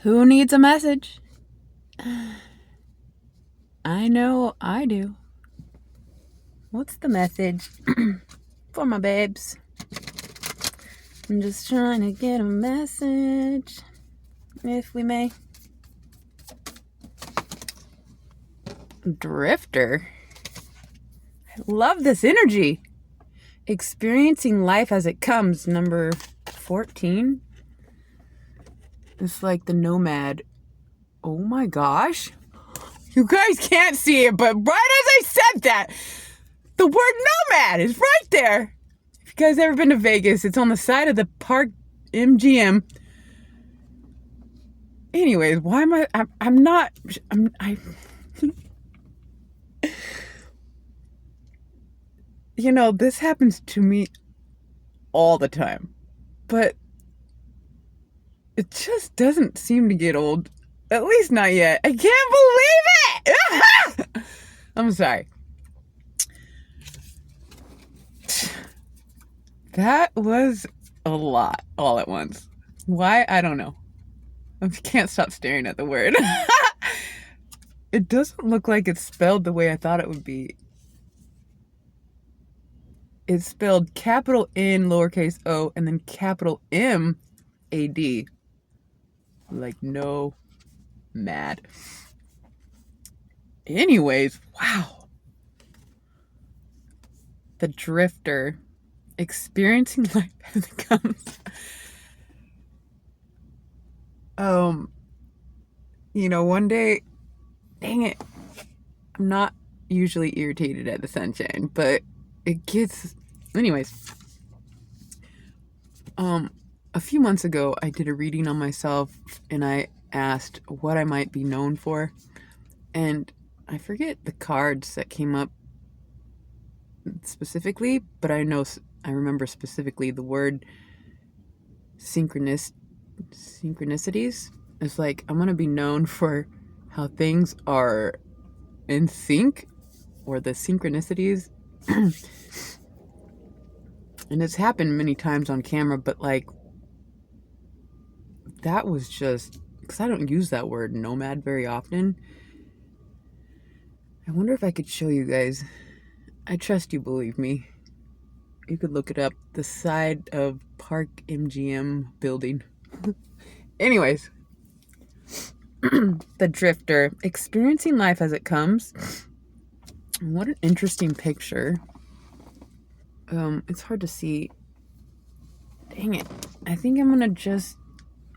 Who needs a message? I know I do. What's the message? For my babes. I'm just trying to get a message, if we may. Drifter. I love this energy. Experiencing life as it comes, number 14. It's like the nomad. Oh my gosh. You guys can't see it, but right as I said that, the word nomad is right there. If you guys ever been to Vegas, it's on the side of the Park MGM. Anyways, why am I you know, this happens to me all the time, but it just doesn't seem to get old. At least not yet. I can't believe it! I'm sorry. That was a lot all at once. Why? I don't know. I can't stop staring at the word. It doesn't look like it's spelled the way I thought it would be. It's spelled capital N, lowercase o, and then capital M, A-D. Like no mad. Anyways, wow. The drifter. Experiencing life as it comes. One day, dang it, I'm not usually irritated at the sunshine, but it gets, anyways. A few months ago, I did a reading on myself, and I asked what I might be known for, and I forget the cards that came up specifically, but I remember specifically the word synchronicities. It's like, I'm gonna be known for how things are in sync, or the synchronicities. And it's happened many times on camera, but like, that was just, because I don't use that word nomad very often. I wonder if I could show you guys. I trust you believe me. You could look it up. The side of Park MGM building. Anyways. The drifter. Experiencing life as it comes. What an interesting picture. It's hard to see. Dang it. I think I'm going to just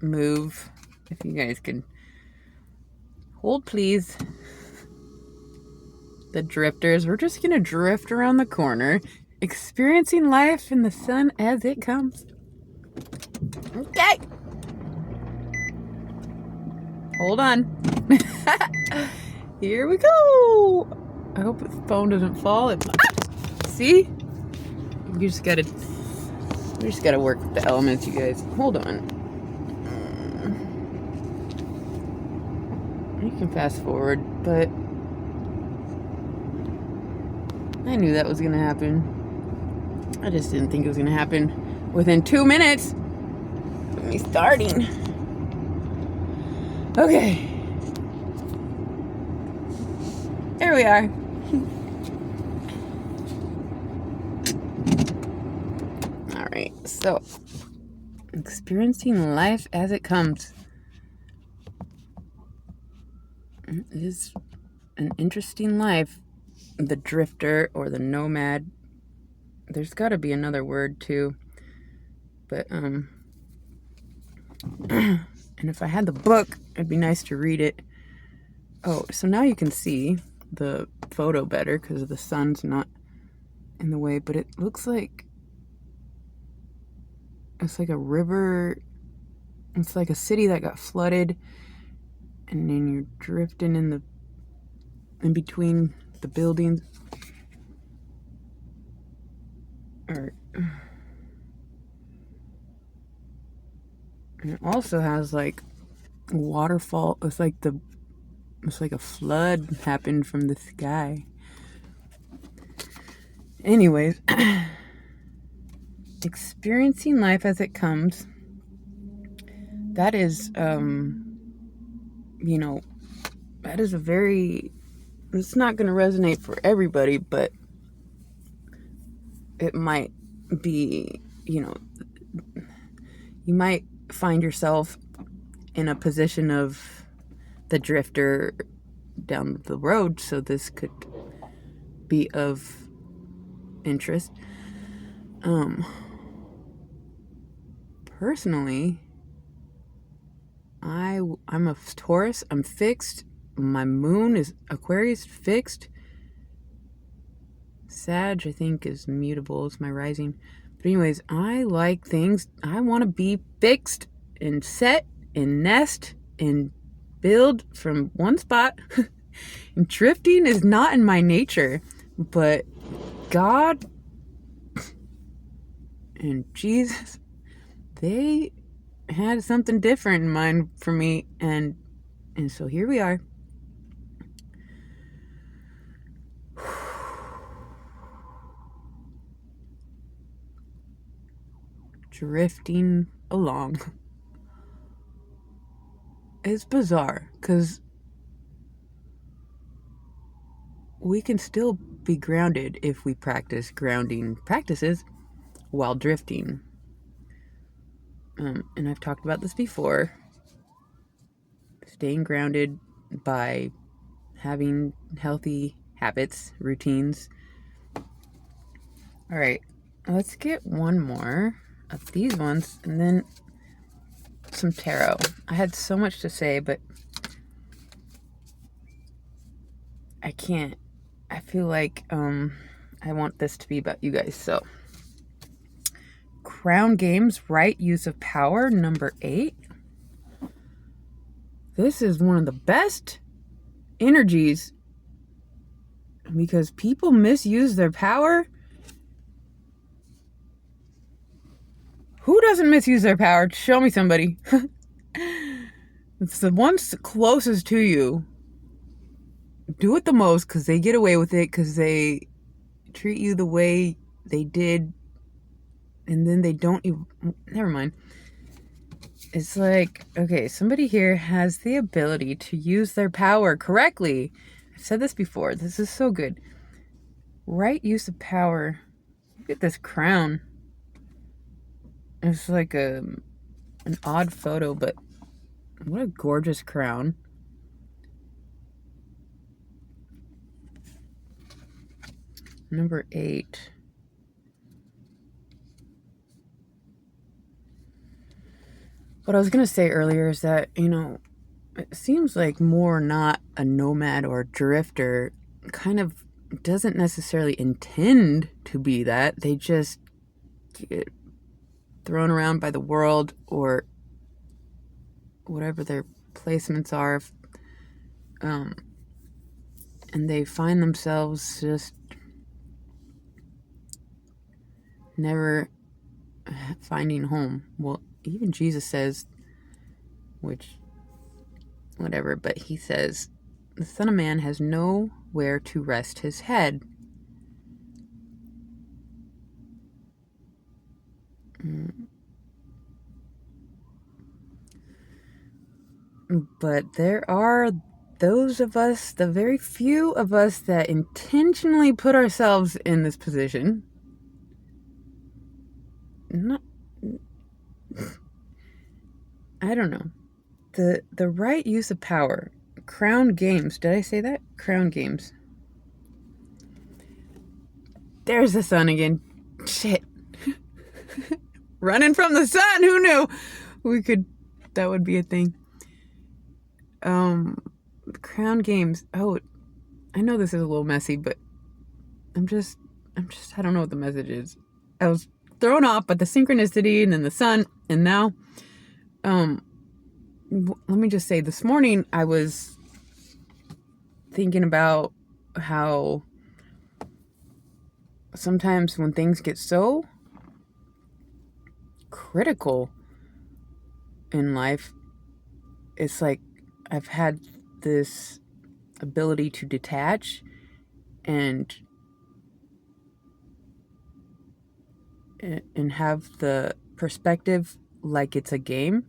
move. If you guys can hold, please. The drifters. We're just going to drift around the corner. Experiencing life in the sun as it comes. Okay. Hold on. Here we go. I hope the phone doesn't fall. See? We just gotta work with the elements, you guys. Hold on. You can fast forward, but I knew that was gonna happen. I just didn't think it was gonna happen within 2 minutes of me starting. Okay. There we are. Alright, so experiencing life as it comes. It is an interesting life. The drifter or the nomad. There's got to be another word too. But and if I had the book, it'd be nice to read it. Oh, so now you can see the photo better because the sun's not in the way, but it looks like it's like a river. It's like a city that got flooded, and then you're drifting in between the buildings. Or and it also has like a waterfall. It's like a flood happened from the sky. Anyways, experiencing life as it comes. That is you know, that is it's not going to resonate for everybody, but it might be, you might find yourself in a position of the drifter down the road, so this could be of interest. Personally, I'm a Taurus. I'm fixed. My moon is Aquarius, fixed. Sag, I think, is mutable. It's my rising. But anyways, I like things. I want to be fixed and set and nest and build from one spot. And drifting is not in my nature, but God and Jesus, they had something different in mind for me, and so here we are. Drifting along. It's bizarre because we can still be grounded if we practice grounding practices while drifting. And I've talked about this before. Staying grounded by having healthy habits, routines. All right, let's get one more of these ones and then some tarot. I had so much to say, but I can't. I feel like I want this to be about you guys. So, Crown Games, right use of power, number 8. This is one of the best energies because people misuse their power. Who doesn't misuse their power? Show me somebody. It's the ones closest to you. Do it the most because they get away with it because they treat you the way they did, and then they don't even... Never mind. It's like, okay, somebody here has the ability to use their power correctly. I've said this before. This is so good. Right use of power. Look at this crown. It's like an odd photo, but what a gorgeous crown. Number 8. What I was going to say earlier is that, it seems like more not a nomad or drifter kind of doesn't necessarily intend to be that. They just get thrown around by the world or whatever their placements are. And they find themselves just never finding home. Well, even Jesus says, which, whatever, but he says, the Son of Man has nowhere to rest his head. But there are those of us, the very few of us that intentionally put ourselves in this position. I don't know. The right use of power. Crown Games. Did I say that? Crown Games. There's the sun again. Shit. Running from the sun. Who knew? That would be a thing. Crown Games. Oh, I know this is a little messy, but I'm just, I don't know what the message is. I was thrown off by the synchronicity and then the sun, and now, let me just say, this morning I was thinking about how sometimes when things get so critical in life, it's like I've had this ability to detach and have the perspective like it's a game.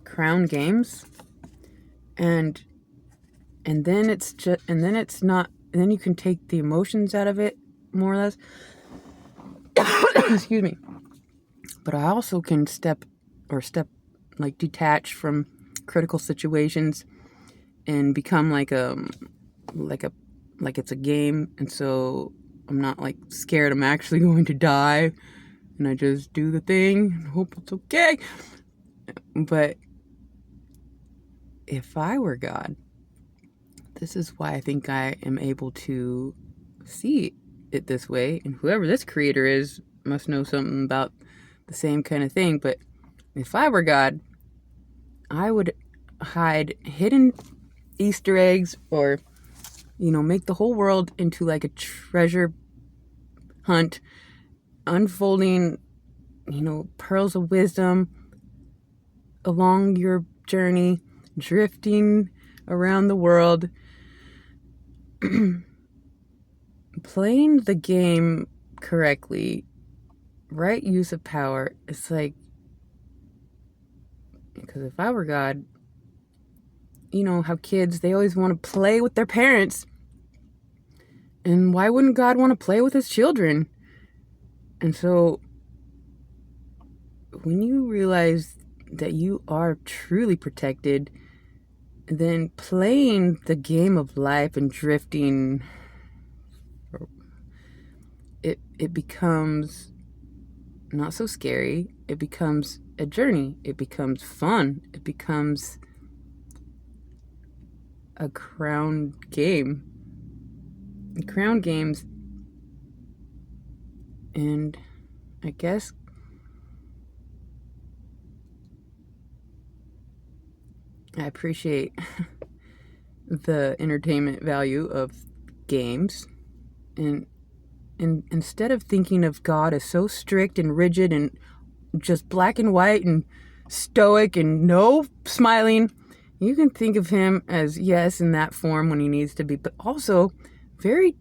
Crown Games. and then it's just, and then it's not, and then you can take the emotions out of it, more or less. Excuse me. But I also can detach from critical situations and become like it's a game. And so I'm not like scared I'm actually going to die, and I just do the thing and hope it's okay. But if I were God, this is why I think I am able to see it this way. And whoever this creator is must know something about the same kind of thing. But if I were God, I would hide hidden Easter eggs, or, make the whole world into like a treasure hunt, unfolding, pearls of wisdom along your journey, drifting around the world, playing the game correctly, right use of power. It's like, because if I were God, how kids, they always want to play with their parents. And why wouldn't God want to play with his children? And so when you realize that you are truly protected, then playing the game of life and drifting, it becomes not so scary. It becomes a journey. It becomes fun. It becomes a crown game. Crown games. And I guess I appreciate the entertainment value of games. And instead of thinking of God as so strict and rigid and just black and white and stoic and no smiling, you can think of him as, yes, in that form when he needs to be, but also very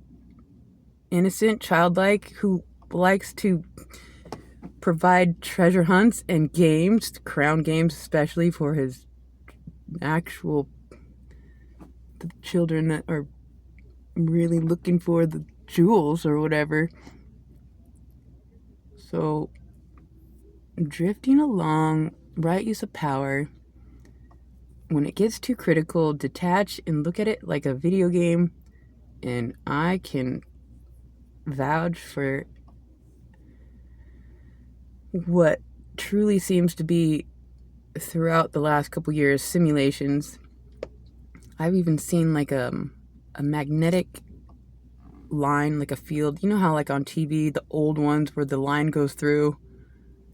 innocent, childlike, who likes to provide treasure hunts and games, crown games especially, for his actual the children that are really looking for the jewels or whatever. So drifting along, right use of power. When it gets too critical, detach and look at it like a video game. And I can vouch for what truly seems to be, throughout the last couple years, simulations. I've even seen like a magnetic line, like a field. You know how like on TV, the old ones where the line goes through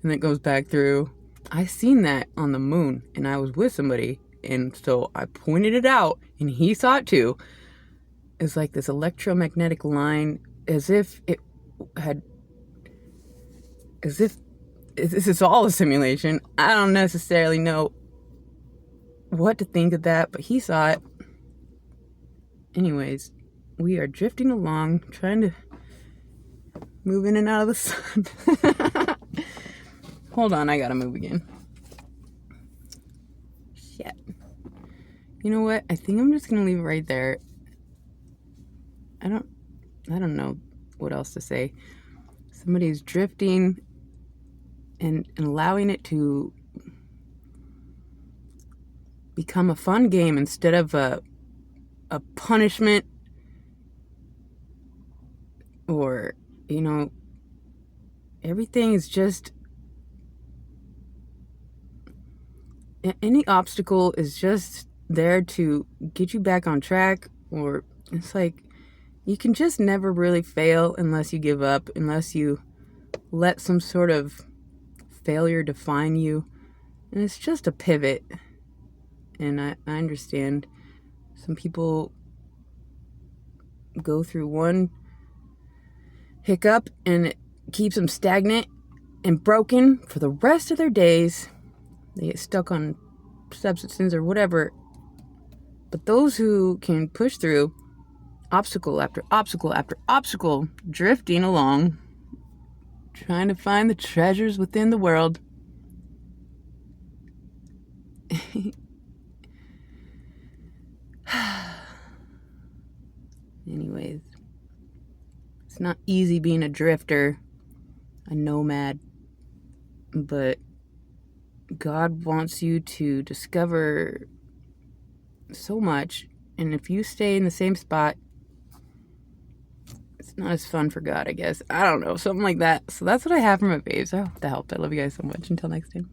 and it goes back through? I seen that on the moon, and I was with somebody, and so I pointed it out, and he saw it too. It's like this electromagnetic line, as if this is all a simulation. I don't necessarily know what to think of that, but he saw it. Anyways, we are drifting along, trying to move in and out of the sun. Hold on, I gotta move again. Shit. You know what? I think I'm just gonna leave it right there. I don't know what else to say. Somebody's drifting and allowing it to become a fun game instead of a punishment, or, everything is just, any obstacle is just there to get you back on track. Or it's like, you can just never really fail unless you give up, unless you let some sort of failure define you. And it's just a pivot. And I understand some people go through one hiccup and it keeps them stagnant and broken for the rest of their days. They get stuck on substances or whatever. But those who can push through obstacle after obstacle after obstacle, drifting along, trying to find the treasures within the world, It's not easy being a drifter, a nomad, but God wants you to discover so much, and if you stay in the same spot, it's not as fun for God, I guess. I don't know, something like that. So that's what I have for my babes. I hope that helped. I love you guys so much. Until next time.